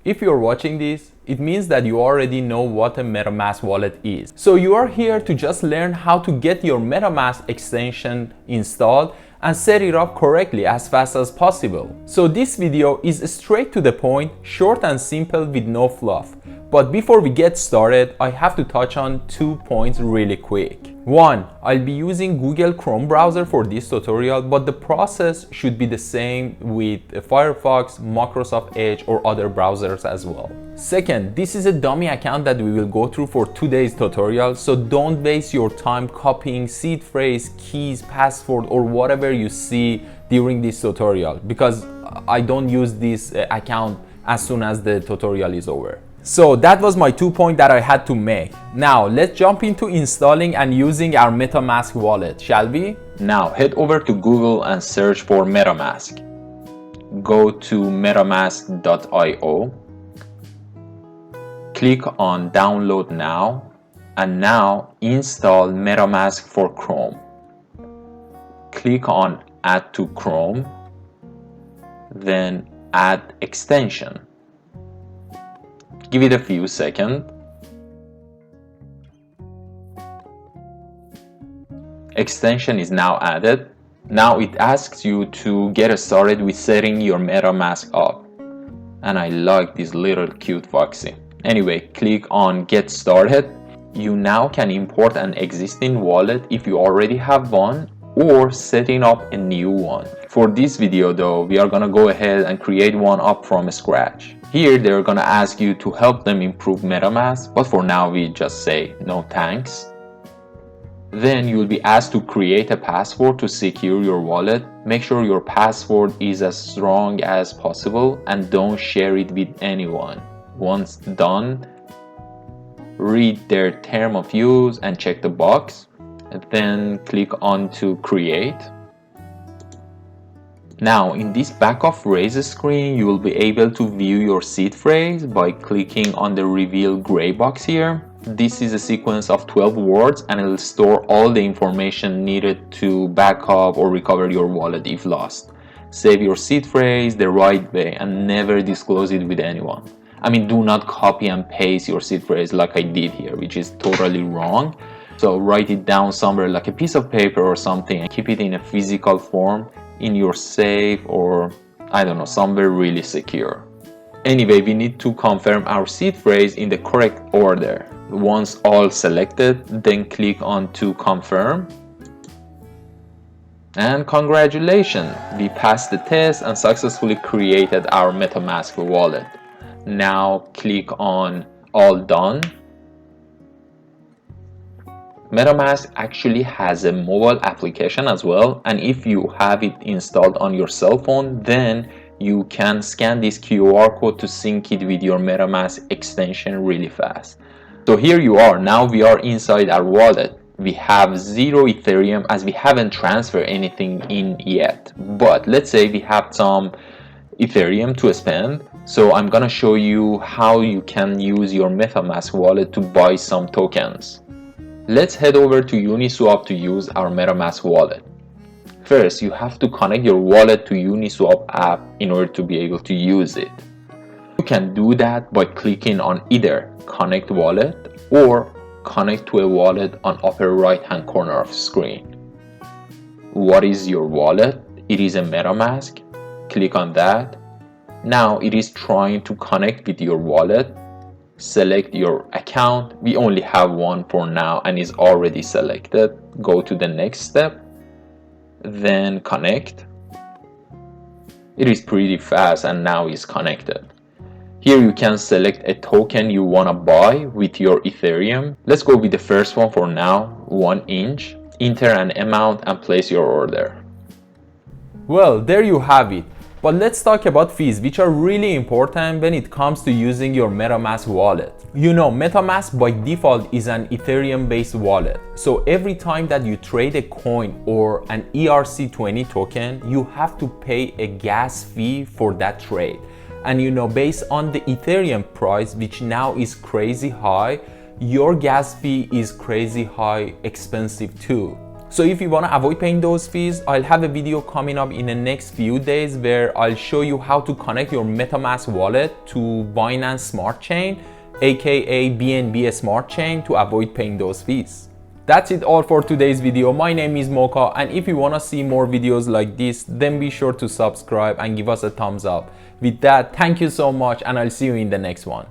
If you're watching this, it means that you already know what a MetaMask wallet is. So you are here to just learn how to get your MetaMask extension installed and set it up correctly as fast as possible. So this video is straight to the point, short and simple with no fluff. But before we get started, I have to touch on 2 points really quick. One, I'll be using Google Chrome browser for this tutorial, but the process should be the same with Firefox, Microsoft Edge, or other browsers as well. Second, this is a dummy account that we will go through for today's tutorial, so don't waste your time copying seed phrase, keys, password, or whatever you see during this tutorial, because I don't use this account as soon as the tutorial is over. So that was my 2 points that I had to make. Now let's jump into installing and using our MetaMask wallet, shall we? Now head over to Google and search for MetaMask. Go to metamask.io. Click on download now, and now install MetaMask for Chrome. Click on add to Chrome, then add extension. Give it a few seconds. Extension is now added. Now it asks you to get started with setting your MetaMask up. And I like this little cute foxy. Anyway, click on get started. You now can import an existing wallet if you already have one, or setting up a new one. For this video though, we are gonna go ahead and create one up from scratch. Here they're gonna ask you to help them improve MetaMask, but for now we just say no thanks. Then you'll be asked to create a password to secure your wallet. Make sure your password is as strong as possible and don't share it with anyone. Once done, read their term of use and check the box, and then click on to create. Now in this back of raise screen, you will be able to view your seed phrase by clicking on the reveal gray box here. This is a sequence of 12 words and it will store all the information needed to back up or recover your wallet if lost. Save your seed phrase the right way and never disclose it with anyone. I mean, do not copy and paste your seed phrase like I did here, which is totally wrong. So write it down somewhere like a piece of paper or something and keep it in a physical form in your safe, or I don't know, somewhere really secure. Anyway, we need to confirm our seed phrase in the correct order. Once all selected, then click on to confirm. And congratulations, we passed the test and successfully created our MetaMask wallet. Now click on all done. MetaMask actually has a mobile application as well, and if you have it installed on your cell phone, then you can scan this QR code to sync it with your MetaMask extension really fast. So here you are, now we are inside our wallet. We have 0 Ethereum as we haven't transferred anything in yet, but let's say we have some Ethereum to spend. So I'm gonna show you how you can use your MetaMask wallet to buy some tokens. Let's head over to Uniswap to use our MetaMask wallet. First, you have to connect your wallet to Uniswap app in order to be able to use it. You can do that by clicking on either Connect Wallet or Connect to a Wallet on upper right hand corner of the screen. What is your wallet? It is a MetaMask. Click on that. Now it is trying to connect with your wallet. Select your account. We only have one for now and is already selected. Go to the next step, then connect. It is pretty fast and now is connected. Here you can select a token you want to buy with your Ethereum. Let's go with the first one for now, 1 inch. Enter an amount and place your order. Well, there you have it. But let's talk about fees, which are really important when it comes to using your MetaMask wallet. You know, MetaMask by default is an Ethereum based wallet. So every time that you trade a coin or an ERC20 token, you have to pay a gas fee for that trade. And you know, based on the Ethereum price, which now is crazy high, your gas fee is crazy high, expensive too. So if you want to avoid paying those fees, I'll have a video coming up in the next few days where I'll show you how to connect your MetaMask wallet to Binance Smart Chain, aka BNB Smart Chain, to avoid paying those fees. That's it all for today's video. My name is Moka, and if you want to see more videos like this, then be sure to subscribe and give us a thumbs up. With that, thank you so much, and I'll see you in the next one.